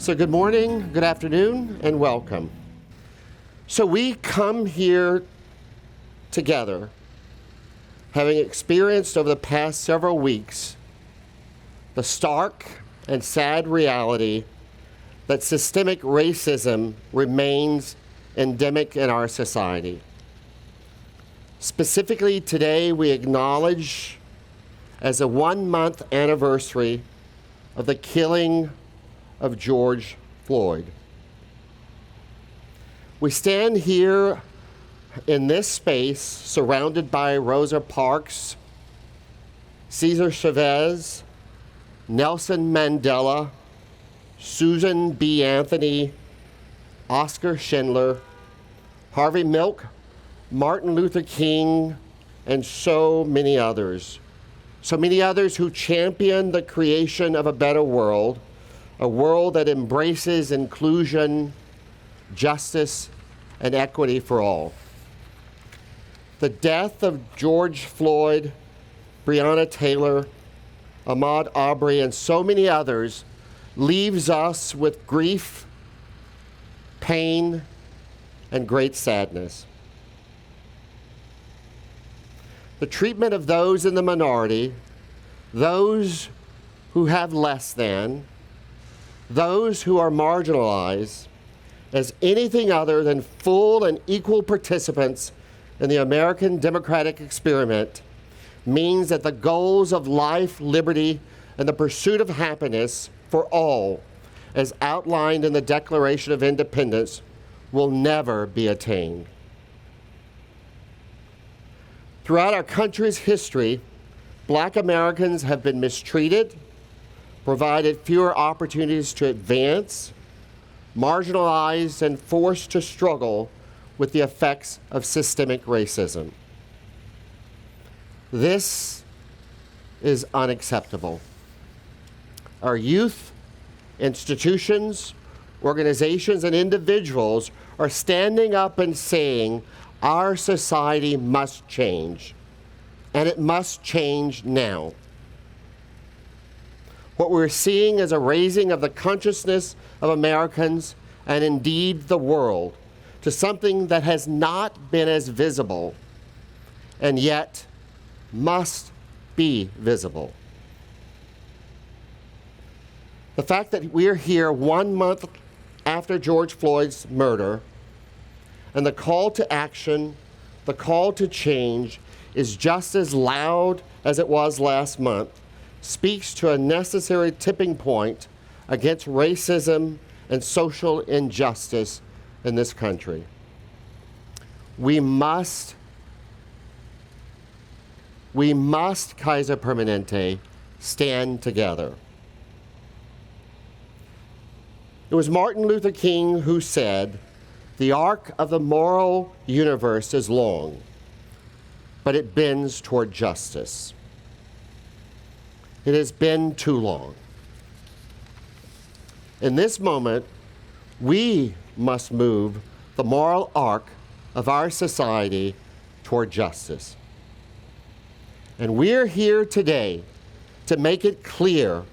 So good morning, good afternoon, and welcome. So we come here together, having experienced over the past several weeks the stark and sad reality that systemic racism remains endemic in our society. Specifically today, we acknowledge as a 1-month anniversary of the killing of George Floyd. We stand here in this space surrounded by Rosa Parks, Cesar Chavez, Nelson Mandela, Susan B. Anthony, Oscar Schindler, Harvey Milk, Martin Luther King, and so many others. So many others who championed the creation of a better world, a world that embraces inclusion, justice, and equity for all. The death of George Floyd, Breonna Taylor, Ahmaud Arbery, and so many others leaves us with grief, pain, and great sadness. The treatment of those in the minority, those who have less than, those who are marginalized, as anything other than full and equal participants in the American democratic experiment means that the goals of life, liberty, and the pursuit of happiness for all, as outlined in the Declaration of Independence, will never be attained. Throughout our country's history, Black Americans have been mistreated, provided fewer opportunities to advance, marginalized, and forced to struggle with the effects of systemic racism. This is unacceptable. Our youth, institutions, organizations, and individuals are standing up and saying our society must change, and it must change now. What we're seeing is a raising of the consciousness of Americans, and indeed the world, to something that has not been as visible, and yet must be visible. The fact that we're here 1 month after George Floyd's murder, and the call to action, the call to change, is just as loud as it was last month, speaks to a necessary tipping point against racism and social injustice in this country. We must, Kaiser Permanente, stand together. It was Martin Luther King who said, "The arc of the moral universe is long, but it bends toward justice." It has been too long. In this moment, we must move the moral arc of our society toward justice. And we're here today to make it clear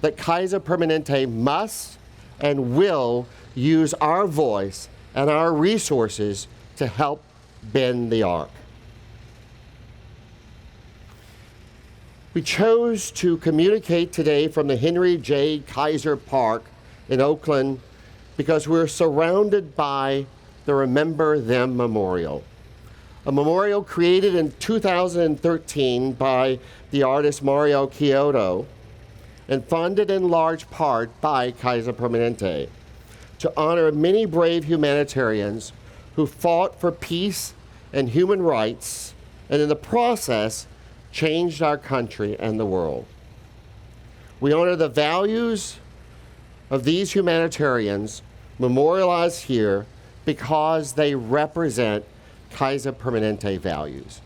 that Kaiser Permanente must and will use our voice and our resources to help bend the arc. We chose to communicate today from the Henry J. Kaiser Park in Oakland because we're surrounded by the Remember Them Memorial, a memorial created in 2013 by the artist Mario Chiodo and funded in large part by Kaiser Permanente to honor many brave humanitarians who fought for peace and human rights, and in the process changed our country and the world. We honor the values of these humanitarians memorialized here because they represent Kaiser Permanente values.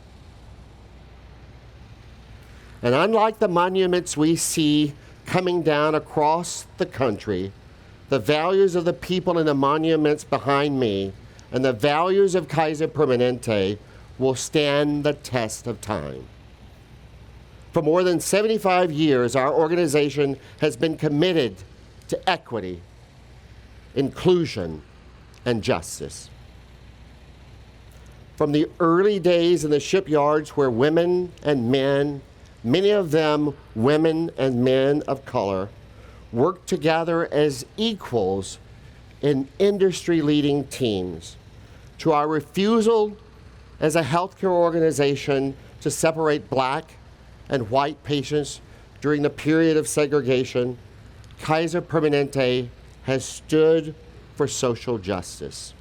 And unlike the monuments we see coming down across the country, the values of the people in the monuments behind me and the values of Kaiser Permanente will stand the test of time. For more than 75 years, our organization has been committed to equity, inclusion, and justice. From the early days in the shipyards where women and men, many of them women and men of color, worked together as equals in industry-leading teams, to our refusal as a healthcare organization to separate black and white patients during the period of segregation, Kaiser Permanente has stood for social justice.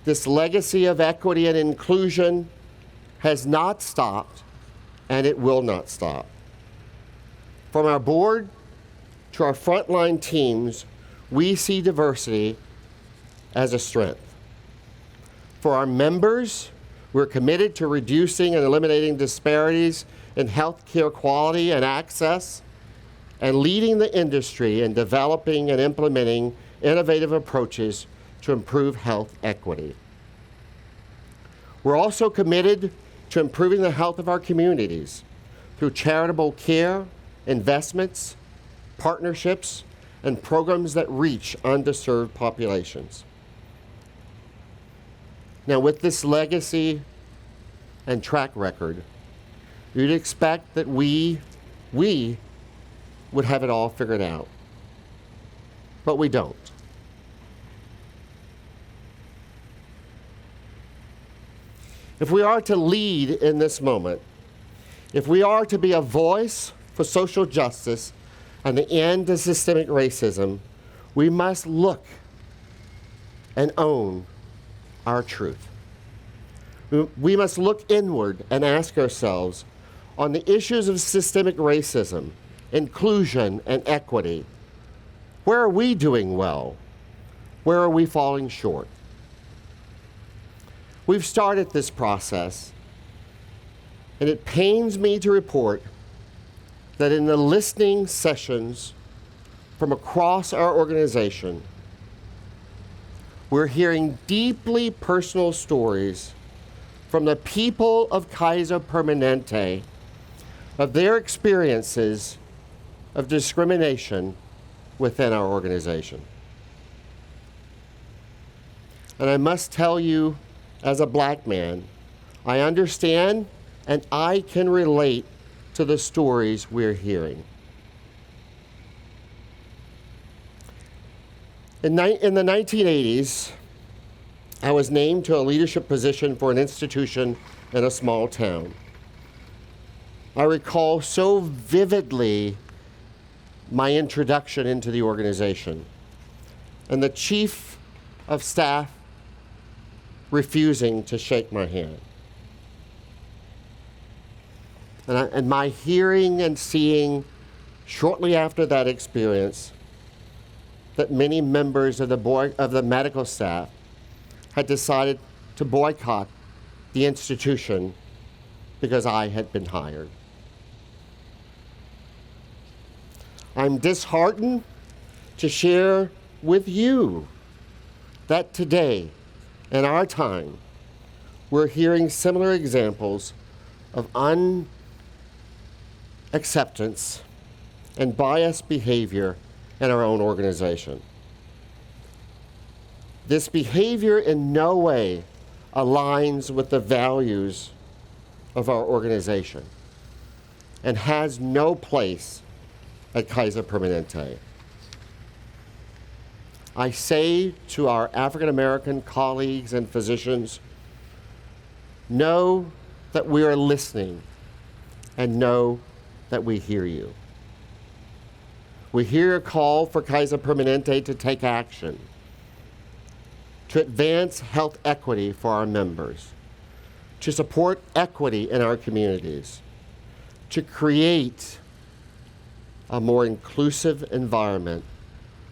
This legacy of equity and inclusion has not stopped, and it will not stop. From our board to our frontline teams, we see diversity as a strength. For our members, we're committed to reducing and eliminating disparities in healthcare quality and access, and leading the industry in developing and implementing innovative approaches to improve health equity. We're also committed to improving the health of our communities through charitable care, investments, partnerships, and programs that reach underserved populations. Now, with this legacy and track record, you'd expect that we would have it all figured out. But we don't. If we are to lead in this moment, if we are to be a voice for social justice and the end to systemic racism, we must look and own our truth. We must look inward and ask ourselves, on the issues of systemic racism, inclusion, and equity, where are we doing well? Where are we falling short? We've started this process, and it pains me to report that in the listening sessions from across our organization, we're hearing deeply personal stories from the people of Kaiser Permanente of their experiences of discrimination within our organization. And I must tell you, as a black man, I understand and I can relate to the stories we're hearing. In the 1980s, I was named to a leadership position for an institution in a small town. I recall so vividly my introduction into the organization and the chief of staff refusing to shake my hand. And my hearing and seeing shortly after that experience that many members of the medical staff had decided to boycott the institution because I had been hired. I'm disheartened to share with you that today, in our time, we're hearing similar examples of unacceptance and biased behavior in our own organization. This behavior in no way aligns with the values of our organization and has no place at Kaiser Permanente. I say to our African American colleagues and physicians, know that we are listening and know that we hear you. We hear a call for Kaiser Permanente to take action, to advance health equity for our members, to support equity in our communities, to create a more inclusive environment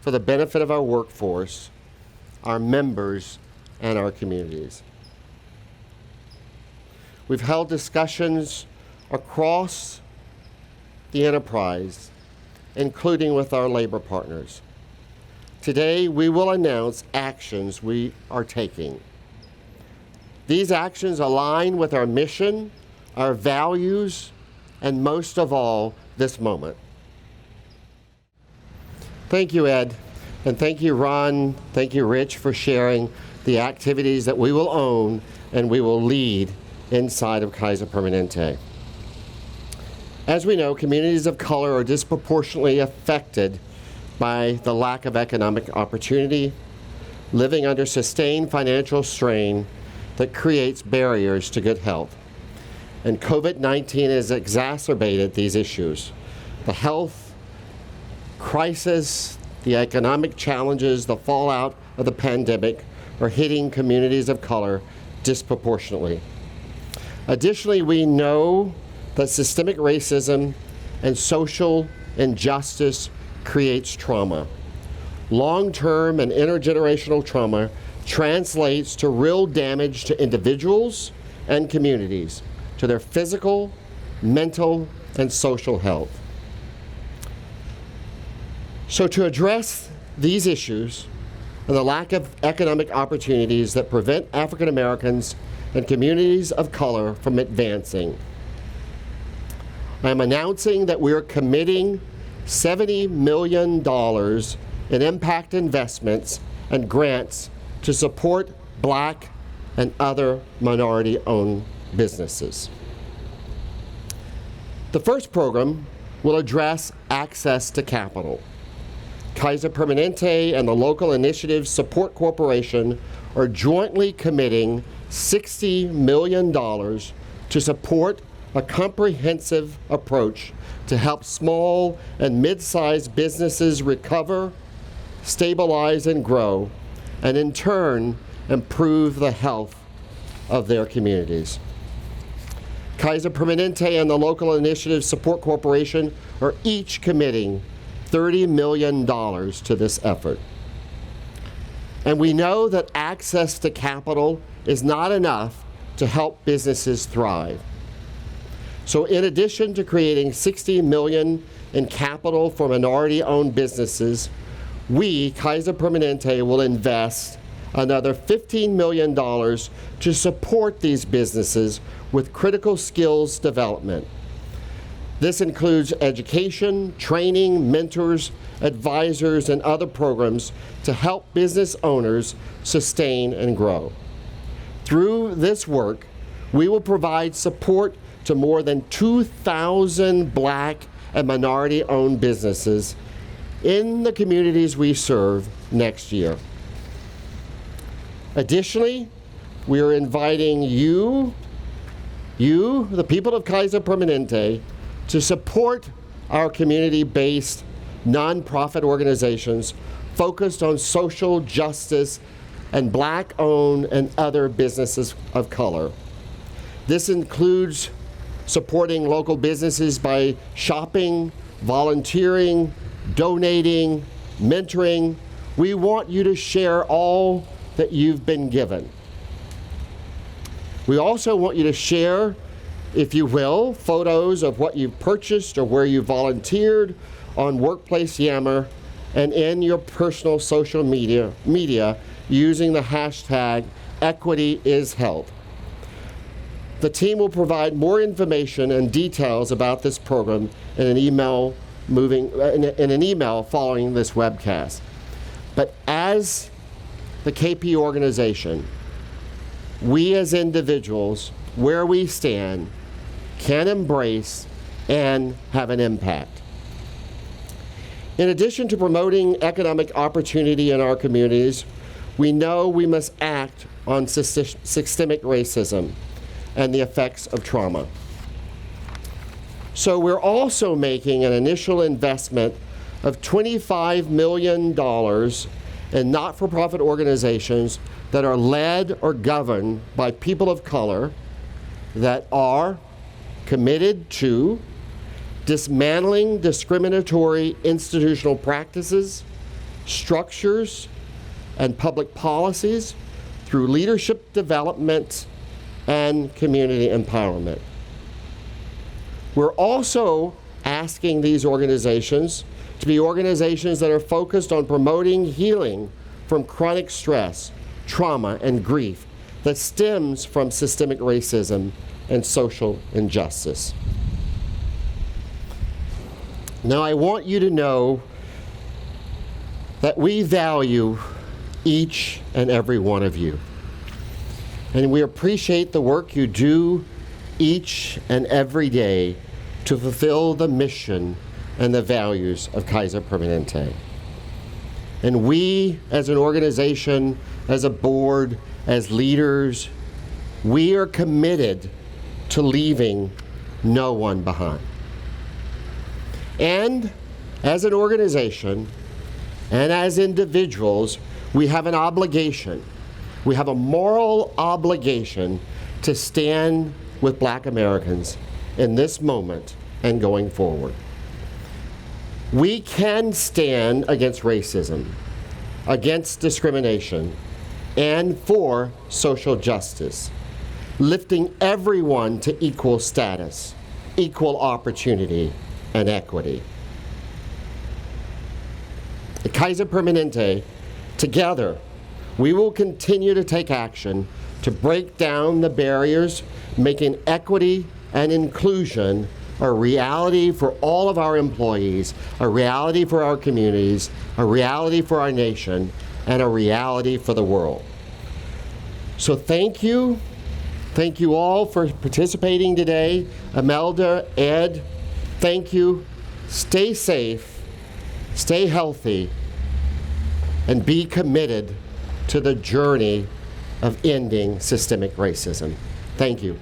for the benefit of our workforce, our members, and our communities. We've held discussions across the enterprise, including with our labor partners. Today, we will announce actions we are taking. These actions align with our mission, our values, and most of all, this moment. Thank you, Ed. And thank you, Ron. Thank you, Rich, for sharing the activities that we will own and we will lead inside of Kaiser Permanente. As we know, communities of color are disproportionately affected by the lack of economic opportunity, living under sustained financial strain that creates barriers to good health. And COVID-19 has exacerbated these issues. The health crisis, the economic challenges, the fallout of the pandemic are hitting communities of color disproportionately. Additionally, we know that systemic racism and social injustice creates trauma. Long-term and intergenerational trauma translates to real damage to individuals and communities, to their physical, mental, and social health. So to address these issues and the lack of economic opportunities that prevent African Americans and communities of color from advancing, I am announcing that we are committing $70 million in impact investments and grants to support Black and other minority-owned businesses. The first program will address access to capital. Kaiser Permanente and the Local Initiatives Support Corporation are jointly committing $60 million to support a comprehensive approach to help small and mid-sized businesses recover, stabilize, and grow, and in turn, improve the health of their communities. Kaiser Permanente and the Local Initiatives Support Corporation are each committing $30 million to this effort. And we know that access to capital is not enough to help businesses thrive. So in addition to creating $60 million in capital for minority-owned businesses, we, Kaiser Permanente, will invest another $15 million to support these businesses with critical skills development. This includes education, training, mentors, advisors, and other programs to help business owners sustain and grow. Through this work, we will provide support to more than 2,000 Black and minority-owned businesses in the communities we serve next year. Additionally, we are inviting you, the people of Kaiser Permanente, to support our community-based nonprofit organizations focused on social justice and Black-owned and other businesses of color. This includes supporting local businesses by shopping, volunteering, donating, mentoring. We want you to share all that you've been given. We also want you to share, if you will, photos of what you've purchased or where you volunteered on Workplace Yammer and in your personal social media using the hashtag #EquityIsHealth. The team will provide more information and details about this program in an email following this webcast. But as the KP organization, we as individuals, where we stand, can embrace and have an impact. In addition to promoting economic opportunity in our communities, we know we must act on systemic racism and the effects of trauma. So we're also making an initial investment of $25 million in not-for-profit organizations that are led or governed by people of color that are committed to dismantling discriminatory institutional practices, structures, and public policies through leadership development and community empowerment. We're also asking these organizations to be organizations that are focused on promoting healing from chronic stress, trauma, and grief that stems from systemic racism and social injustice. Now, I want you to know that we value each and every one of you. And we appreciate the work you do each and every day to fulfill the mission and the values of Kaiser Permanente. And we, as an organization, as a board, as leaders, we are committed to leaving no one behind. And as an organization and as individuals, we have an obligation. We have a moral obligation to stand with Black Americans in this moment and going forward. We can stand against racism, against discrimination, and for social justice, lifting everyone to equal status, equal opportunity, and equity. At Kaiser Permanente, together, we will continue to take action to break down the barriers, making equity and inclusion a reality for all of our employees, a reality for our communities, a reality for our nation, and a reality for the world. So thank you. Thank you all for participating today. Imelda, Ed, thank you. Stay safe, stay healthy, and be committed to the journey of ending systemic racism. Thank you.